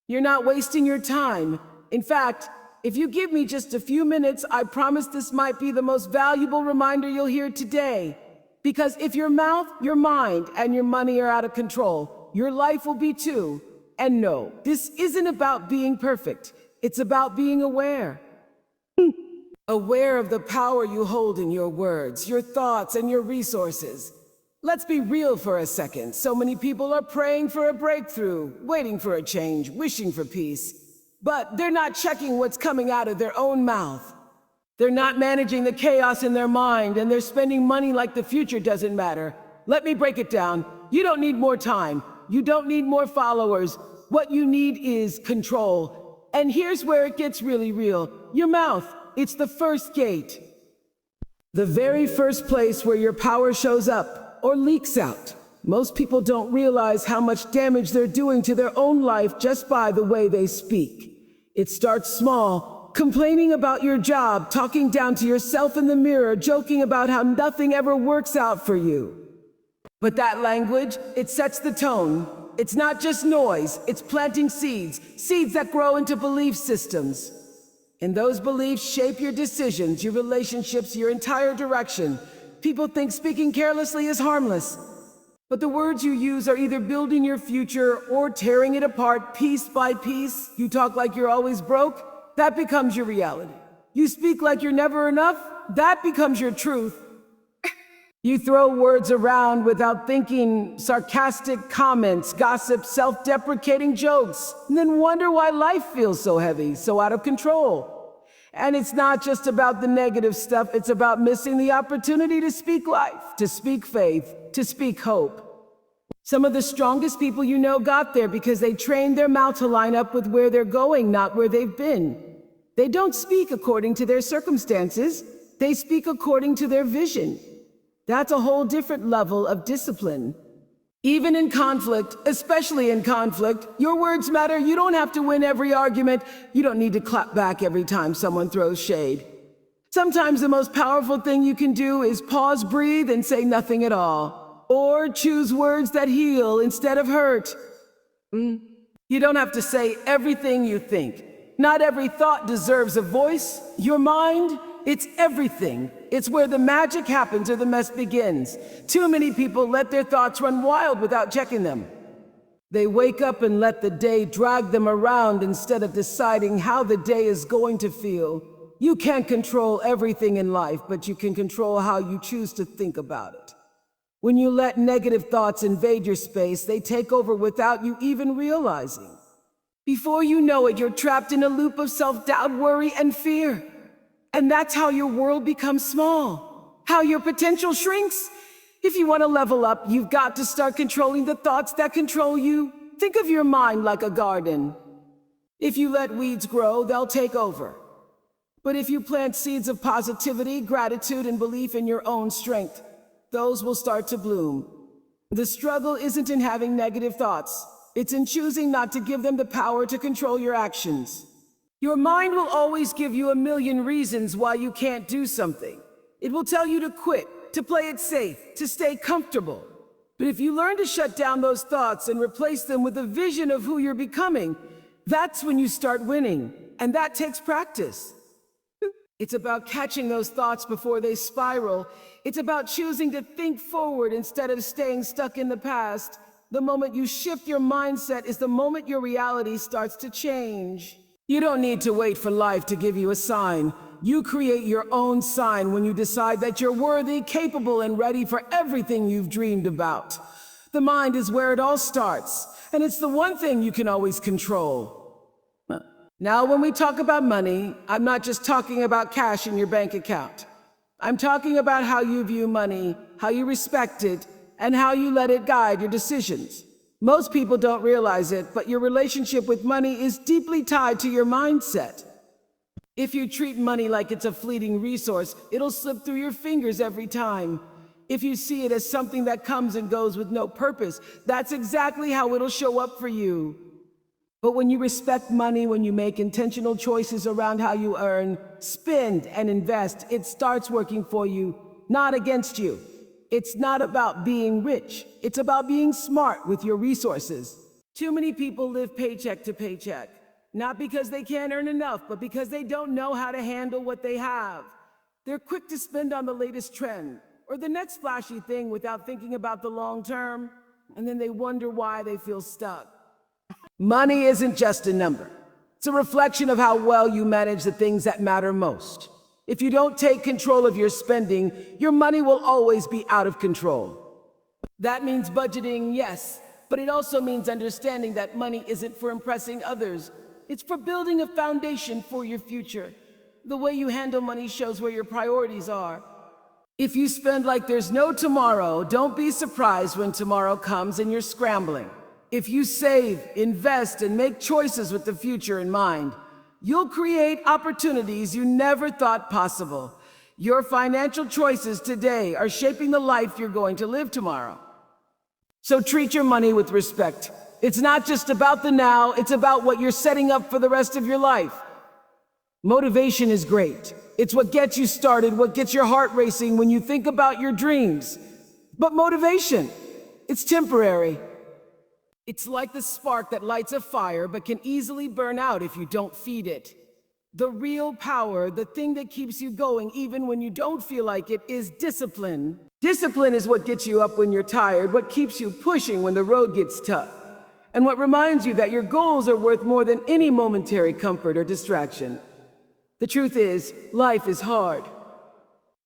You're not wasting your time. In fact, if you give me just a few minutes, I promise this might be the most valuable reminder you'll hear today. Because if your mouth, your mind, and your money are out of control, your life will be too. And no, this isn't about being perfect. It's about being aware. Aware of the power you hold in your words, your thoughts, and your resources. Let's be real for a second. So many people are praying for a breakthrough, waiting for a change, wishing for peace. But they're not checking what's coming out of their own mouth. They're not managing the chaos in their mind, and they're spending money like the future doesn't matter. Let me break it down. You don't need more time. You don't need more followers. What you need is control. And here's where it gets really real. Your mouth. It's the first gate. The very first place where your power shows up or leaks out. Most people don't realize how much damage they're doing to their own life just by the way they speak. It starts small, complaining about your job, talking down to yourself in the mirror, joking about how nothing ever works out for you. But that language, it sets the tone. It's not just noise, it's planting seeds, seeds that grow into belief systems. And those beliefs shape your decisions, your relationships, your entire direction. People think speaking carelessly is harmless. But the words you use are either building your future or tearing it apart piece by piece. You talk like you're always broke, that becomes your reality. You speak like you're never enough, that becomes your truth. You throw words around without thinking, sarcastic comments, gossip, self-deprecating jokes, and then wonder why life feels so heavy, so out of control. And it's not just about the negative stuff, it's about missing the opportunity to speak life, to speak faith, to speak hope. Some of the strongest people you know got there because they trained their mouth to line up with where they're going, not where they've been. They don't speak according to their circumstances, they speak according to their vision. That's a whole different level of discipline. Even in conflict, especially in conflict, your words matter. You don't have to win every argument. You don't need to clap back every time someone throws shade. Sometimes the most powerful thing you can do is pause, breathe, and say nothing at all. Or choose words that heal instead of hurt. You don't have to say everything you think. Not every thought deserves a voice. Your mind, it's everything. It's where the magic happens or the mess begins. Too many people let their thoughts run wild without checking them. They wake up and let the day drag them around instead of deciding how the day is going to feel. You can't control everything in life, but you can control how you choose to think about it. When you let negative thoughts invade your space, they take over without you even realizing. Before you know it, you're trapped in a loop of self-doubt, worry, and fear. And that's how your world becomes small, how your potential shrinks. If you want to level up, you've got to start controlling the thoughts that control you. Think of your mind like a garden. If you let weeds grow, they'll take over. But if you plant seeds of positivity, gratitude, and belief in your own strength, those will start to bloom. The struggle isn't in having negative thoughts. It's in choosing not to give them the power to control your actions. Your mind will always give you a million reasons why you can't do something. It will tell you to quit, to play it safe, to stay comfortable. But if you learn to shut down those thoughts and replace them with a vision of who you're becoming, that's when you start winning. And that takes practice. It's about catching those thoughts before they spiral. It's about choosing to think forward instead of staying stuck in the past. The moment you shift your mindset is the moment your reality starts to change. You don't need to wait for life to give you a sign. You create your own sign when you decide that you're worthy, capable, and ready for everything you've dreamed about. The mind is where it all starts, and it's the one thing you can always control. Now, when we talk about money, I'm not just talking about cash in your bank account. I'm talking about how you view money, how you respect it, and how you let it guide your decisions. Most people don't realize it, but your relationship with money is deeply tied to your mindset. If you treat money like it's a fleeting resource, it'll slip through your fingers every time. If you see it as something that comes and goes with no purpose, that's exactly how it'll show up for you. But when you respect money, when you make intentional choices around how you earn, spend, and invest, it starts working for you, not against you. It's not about being rich. It's about being smart with your resources. Too many people live paycheck to paycheck, not because they can't earn enough, but because they don't know how to handle what they have. They're quick to spend on the latest trend or the next flashy thing without thinking about the long term, and then they wonder why they feel stuck. Money isn't just a number. It's a reflection of how well you manage the things that matter most. If you don't take control of your spending, your money will always be out of control. That means budgeting, yes, but it also means understanding that money isn't for impressing others. It's for building a foundation for your future. The way you handle money shows where your priorities are. If you spend like there's no tomorrow, don't be surprised when tomorrow comes and you're scrambling. If you save, invest, and make choices with the future in mind, you'll create opportunities you never thought possible. Your financial choices today are shaping the life you're going to live tomorrow. So treat your money with respect. It's not just about the now, it's about what you're setting up for the rest of your life. Motivation is great. It's what gets you started, what gets your heart racing when you think about your dreams. But motivation, it's temporary. It's like the spark that lights a fire but can easily burn out if you don't feed it. The real power, the thing that keeps you going even when you don't feel like it, is discipline. Discipline is what gets you up when you're tired, what keeps you pushing when the road gets tough, and what reminds you that your goals are worth more than any momentary comfort or distraction. The truth is, life is hard.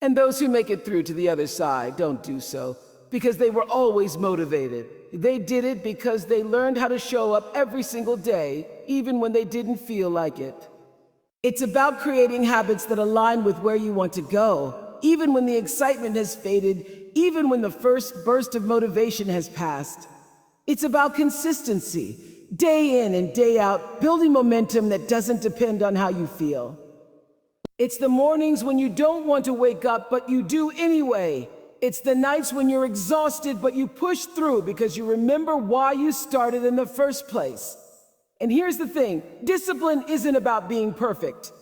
And those who make it through to the other side don't do so because they were always motivated. They did it because they learned how to show up every single day, even when they didn't feel like it. It's about creating habits that align with where you want to go, even when the excitement has faded, even when the first burst of motivation has passed. It's about consistency, day in and day out, building momentum that doesn't depend on how you feel. It's the mornings when you don't want to wake up, but you do anyway. It's the nights when you're exhausted, but you push through because you remember why you started in the first place. And here's the thing, discipline isn't about being perfect.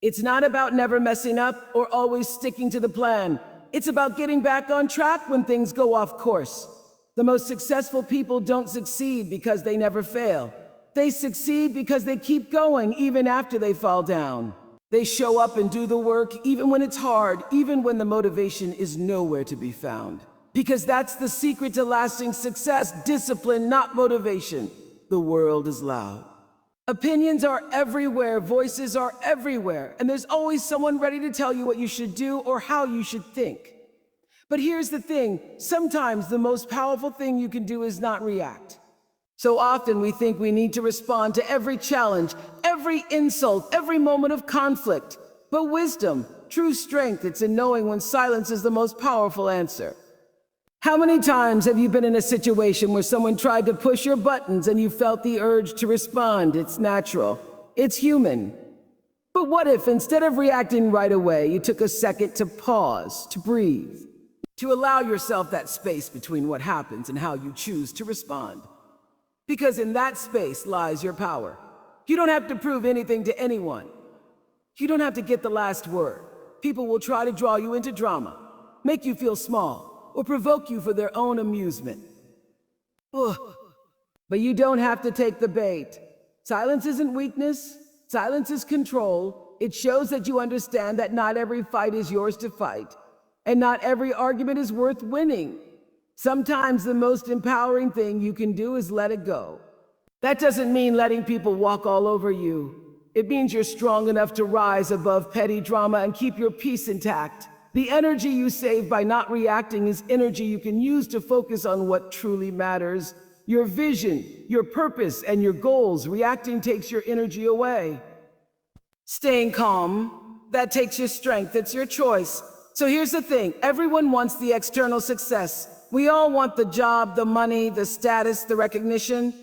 It's not about never messing up or always sticking to the plan. It's about getting back on track when things go off course. The most successful people don't succeed because they never fail. They succeed because they keep going even after they fall down. They show up and do the work even when it's hard, even when the motivation is nowhere to be found. Because that's the secret to lasting success, discipline, not motivation. The world is loud. Opinions are everywhere, voices are everywhere, and there's always someone ready to tell you what you should do or how you should think. But here's the thing, sometimes the most powerful thing you can do is not react. So often we think we need to respond to every challenge, every insult, every moment of conflict. But wisdom, true strength, it's in knowing when silence is the most powerful answer. How many times have you been in a situation where someone tried to push your buttons and you felt the urge to respond? It's natural. It's human. But what if instead of reacting right away, you took a second to pause, to breathe, to allow yourself that space between what happens and how you choose to respond? Because in that space lies your power. You don't have to prove anything to anyone. You don't have to get the last word. People will try to draw you into drama, make you feel small, or provoke you for their own amusement. Ugh. But you don't have to take the bait. Silence isn't weakness. Silence is control. It shows that you understand that not every fight is yours to fight, and not every argument is worth winning. Sometimes the most empowering thing you can do is let it go. That doesn't mean letting people walk all over you. It means you're strong enough to rise above petty drama and keep your peace intact. The energy you save by not reacting is energy you can use to focus on what truly matters. Your vision, your purpose, and your goals. Reacting takes your energy away. Staying calm, that takes your strength. It's your choice. So here's the thing, everyone wants the external success. We all want the job, the money, the status, the recognition.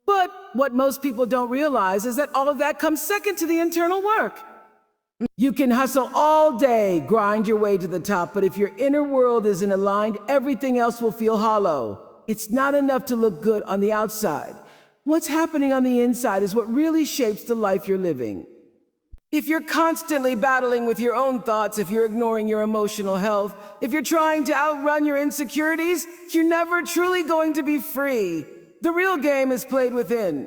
But what most people don't realize is that all of that comes second to the internal work. You can hustle all day, grind your way to the top, but if your inner world isn't aligned, everything else will feel hollow. It's not enough to look good on the outside. What's happening on the inside is what really shapes the life you're living. If you're constantly battling with your own thoughts, if you're ignoring your emotional health, if you're trying to outrun your insecurities, you're never truly going to be free. The real game is played within.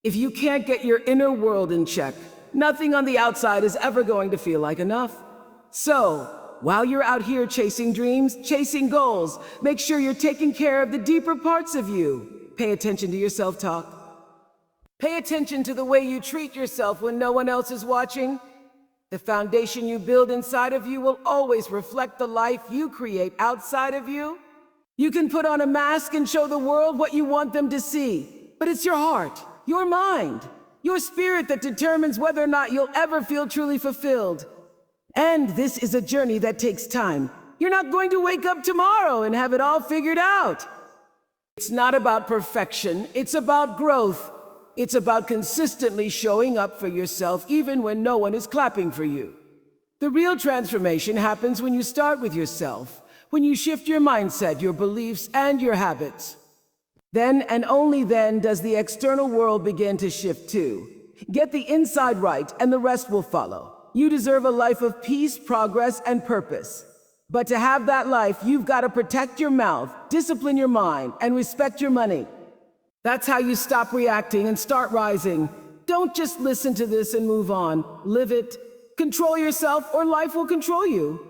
If you can't get your inner world in check, nothing on the outside is ever going to feel like enough. So, while you're out here chasing dreams, chasing goals, make sure you're taking care of the deeper parts of you. Pay attention to your self-talk. Pay attention to the way you treat yourself when no one else is watching. The foundation you build inside of you will always reflect the life you create outside of you. You can put on a mask and show the world what you want them to see, but it's your heart, your mind, your spirit that determines whether or not you'll ever feel truly fulfilled. And this is a journey that takes time. You're not going to wake up tomorrow and have it all figured out. It's not about perfection, it's about growth. It's about consistently showing up for yourself even when no one is clapping for you. The real transformation happens when you start with yourself, when you shift your mindset, your beliefs, and your habits. Then and only then does the external world begin to shift too. Get the inside right and the rest will follow. You deserve a life of peace, progress, and purpose. But to have that life, you've got to protect your mouth, discipline your mind, and respect your money. That's how you stop reacting and start rising. Don't just listen to this and move on. Live it. Control yourself or life will control you.